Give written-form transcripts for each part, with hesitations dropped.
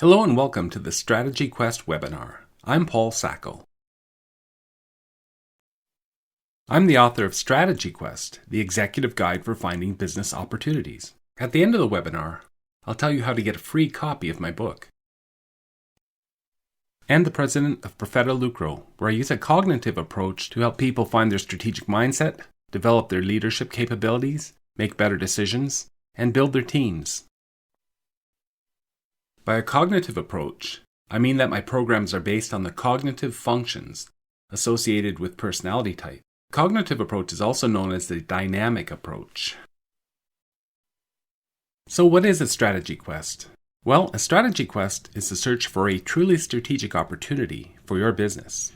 Hello and welcome to the Strategy Quest webinar. I'm Paul Sacco. I'm the author of Strategy Quest, the executive guide for finding business opportunities. At the end of the webinar, I'll tell you how to get a free copy of my book. And the president of Profeta Lucro, where I use a cognitive approach to help people find their strategic mindset, develop their leadership capabilities, make better decisions, and build their teams. By a cognitive approach, I mean that my programs are based on the cognitive functions associated with personality type. Cognitive approach is also known as the dynamic approach. So what is a strategy quest? Well, a strategy quest is the search for a truly strategic opportunity for your business.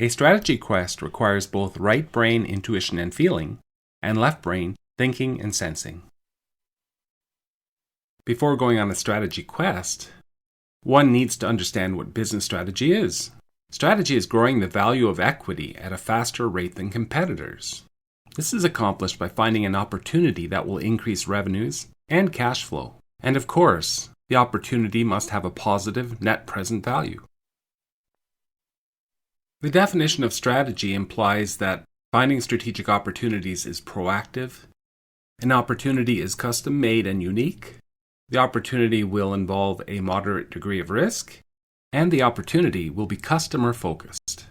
A strategy quest requires both right brain intuition and feeling, and left brain thinking and sensing. Before going on a strategy quest, one needs to understand what business strategy is. Strategy is growing the value of equity at a faster rate than competitors. This is accomplished by finding an opportunity that will increase revenues and cash flow. And of course, the opportunity must have a positive net present value. The definition of strategy implies that finding strategic opportunities is proactive, an opportunity is custom-made and unique, the opportunity will involve a moderate degree of risk, and the opportunity will be customer-focused.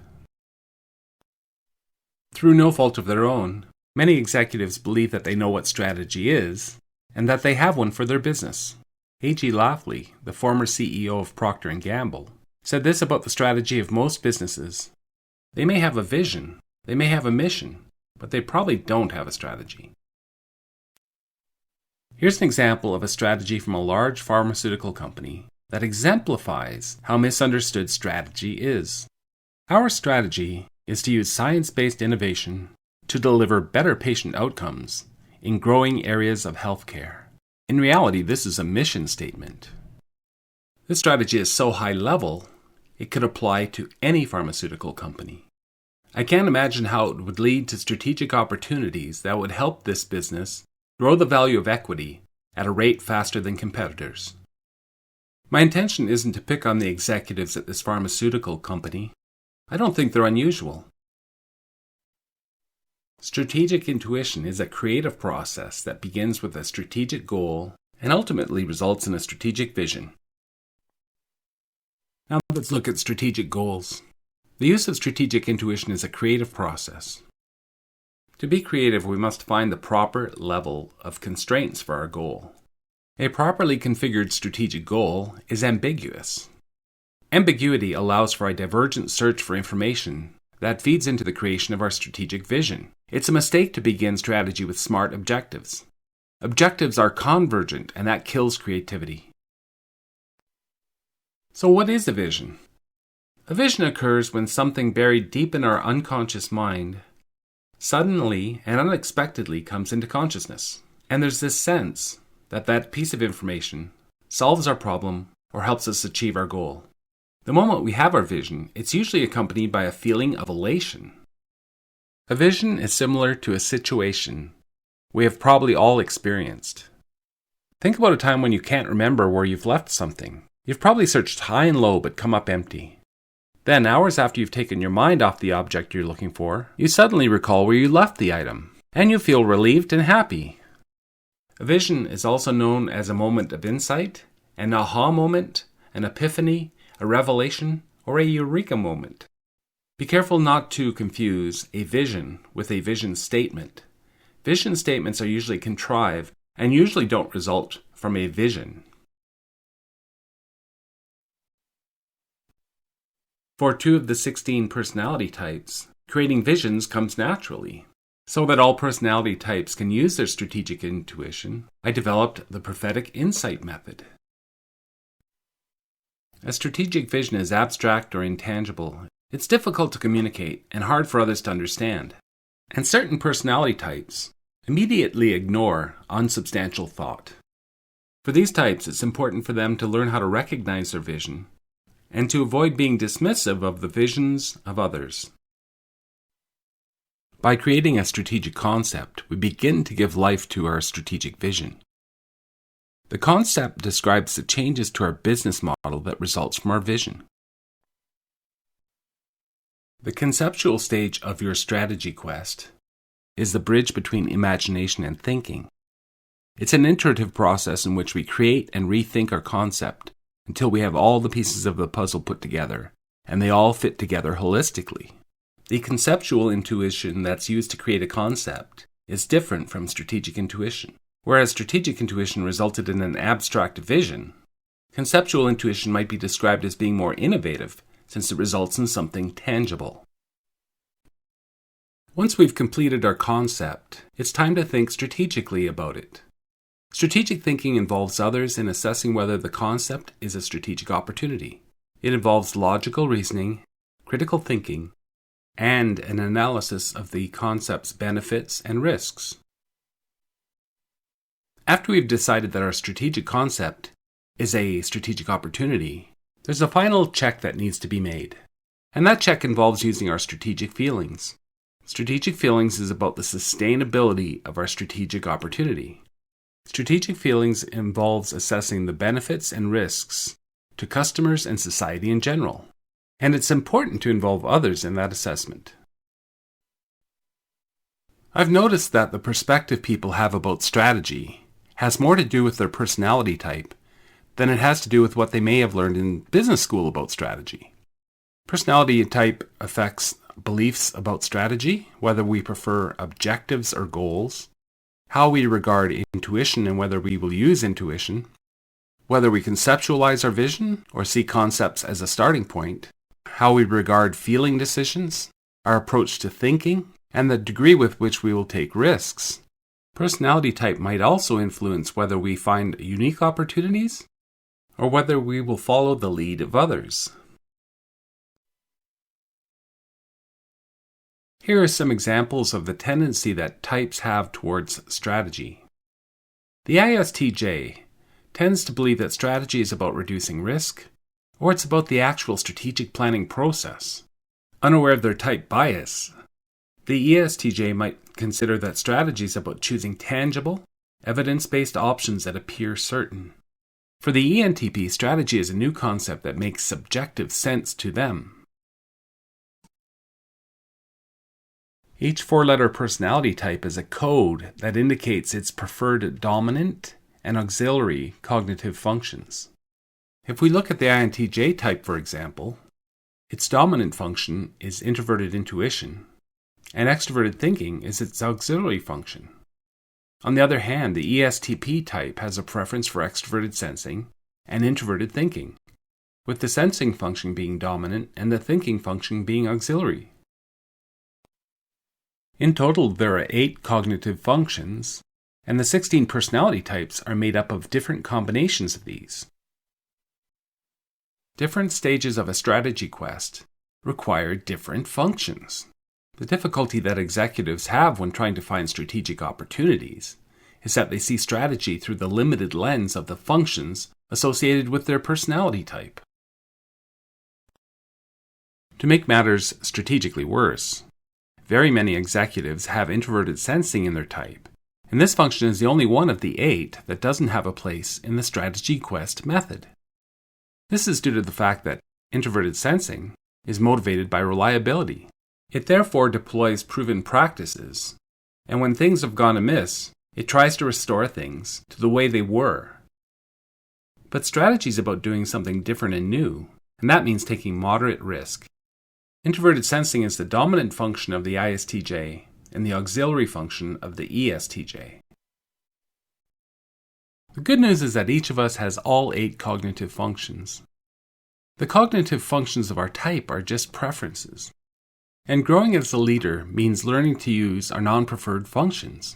Through no fault of their own, many executives believe that they know what strategy is, and that they have one for their business. A.G. Lafley, the former CEO of Procter & Gamble, said this about the strategy of most businesses. They may have a vision, they may have a mission, but they probably don't have a strategy. Here's an example of a strategy from a large pharmaceutical company that exemplifies how misunderstood strategy is. Our strategy is to use science-based innovation to deliver better patient outcomes in growing areas of healthcare. In reality, this is a mission statement. This strategy is so high level, it could apply to any pharmaceutical company. I can't imagine how it would lead to strategic opportunities that would help this business grow the value of equity at a rate faster than competitors. My intention isn't to pick on the executives at this pharmaceutical company. I don't think they're unusual. Strategic intuition is a creative process that begins with a strategic goal and ultimately results in a strategic vision. Now let's look at strategic goals. The use of strategic intuition is a creative process. To be creative, we must find the proper level of constraints for our goal. A properly configured strategic goal is ambiguous. Ambiguity allows for a divergent search for information that feeds into the creation of our strategic vision. It's a mistake to begin strategy with smart objectives. Objectives are convergent, and that kills creativity. So what is a vision? A vision occurs when something buried deep in our unconscious mind suddenly and unexpectedly comes into consciousness. And there's this sense that that piece of information solves our problem or helps us achieve our goal. The moment we have our vision, it's usually accompanied by a feeling of elation. A vision is similar to a situation we have probably all experienced. Think about a time when you can't remember where you've left something. You've probably searched high and low but come up empty. Then, hours after you've taken your mind off the object you're looking for, you suddenly recall where you left the item, and you feel relieved and happy. A vision is also known as a moment of insight, an aha moment, an epiphany, a revelation, or a eureka moment. Be careful not to confuse a vision with a vision statement. Vision statements are usually contrived and usually don't result from a vision. For 2 of the 16 personality types, creating visions comes naturally. So that all personality types can use their strategic intuition, I developed the prophetic insight method. A strategic vision is abstract or intangible. It's difficult to communicate and hard for others to understand. And certain personality types immediately ignore unsubstantial thought. For these types, it's important for them to learn how to recognize their vision and to avoid being dismissive of the visions of others. By creating a strategic concept, we begin to give life to our strategic vision. The concept describes the changes to our business model that results from our vision. The conceptual stage of your strategy quest is the bridge between imagination and thinking. It's an iterative process in which we create and rethink our concept until we have all the pieces of the puzzle put together, and they all fit together holistically. The conceptual intuition that's used to create a concept is different from strategic intuition. Whereas strategic intuition resulted in an abstract vision, conceptual intuition might be described as being more innovative since it results in something tangible. Once we've completed our concept, it's time to think strategically about it. Strategic thinking involves others in assessing whether the concept is a strategic opportunity. It involves logical reasoning, critical thinking, and an analysis of the concept's benefits and risks. After we've decided that our strategic concept is a strategic opportunity, there's a final check that needs to be made. And that check involves using our strategic feelings. Strategic feelings is about the sustainability of our strategic opportunity. Strategic feelings involves assessing the benefits and risks to customers and society in general. And it's important to involve others in that assessment. I've noticed that the perspective people have about strategy has more to do with their personality type than it has to do with what they may have learned in business school about strategy. Personality type affects beliefs about strategy, whether we prefer objectives or goals, how we regard intuition and whether we will use intuition, whether we conceptualize our vision or see concepts as a starting point, how we regard feeling decisions, our approach to thinking, and the degree with which we will take risks. Personality type might also influence whether we find unique opportunities or whether we will follow the lead of others. Here are some examples of the tendency that types have towards strategy. The ISTJ tends to believe that strategy is about reducing risk, or it's about the actual strategic planning process. Unaware of their type bias, the ESTJ might consider that strategy is about choosing tangible, evidence-based options that appear certain. For the ENTP, strategy is a new concept that makes subjective sense to them. Each four-letter personality type is a code that indicates its preferred dominant and auxiliary cognitive functions. If we look at the INTJ type, for example, its dominant function is introverted intuition, and extroverted thinking is its auxiliary function. On the other hand, the ESTP type has a preference for extroverted sensing and introverted thinking, with the sensing function being dominant and the thinking function being auxiliary. In total, there are 8 cognitive functions, and the 16 personality types are made up of different combinations of these. Different stages of a strategy quest require different functions. The difficulty that executives have when trying to find strategic opportunities is that they see strategy through the limited lens of the functions associated with their personality type. To make matters strategically worse, very many executives have introverted sensing in their type, and this function is the only one of the 8 that doesn't have a place in the strategy quest method. This is due to the fact that introverted sensing is motivated by reliability. It therefore deploys proven practices, and when things have gone amiss, it tries to restore things to the way they were. But strategy is about doing something different and new, and that means taking moderate risk. Introverted sensing is the dominant function of the ISTJ and the auxiliary function of the ESTJ. The good news is that each of us has all 8 cognitive functions. The cognitive functions of our type are just preferences. And growing as a leader means learning to use our non-preferred functions.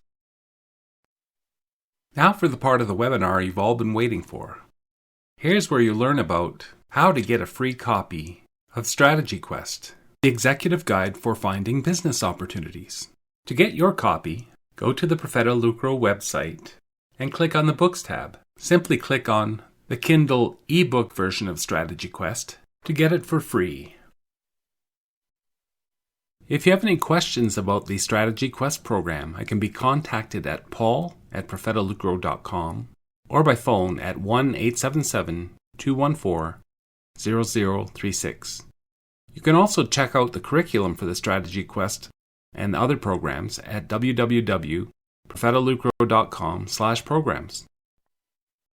Now for the part of the webinar you've all been waiting for. Here's where you learn about how to get a free copy of Strategy Quest, the executive guide for finding business opportunities. To get your copy, go to the Profeta Lucro website and click on the Books tab. Simply click on the Kindle ebook version of Strategy Quest to get it for free. If you have any questions about the Strategy Quest program, I can be contacted at paul@profetalucro.com or by phone at 1-877-214-0036. You can also check out the curriculum for the Strategy Quest and other programs at www.profetalucro.com/programs.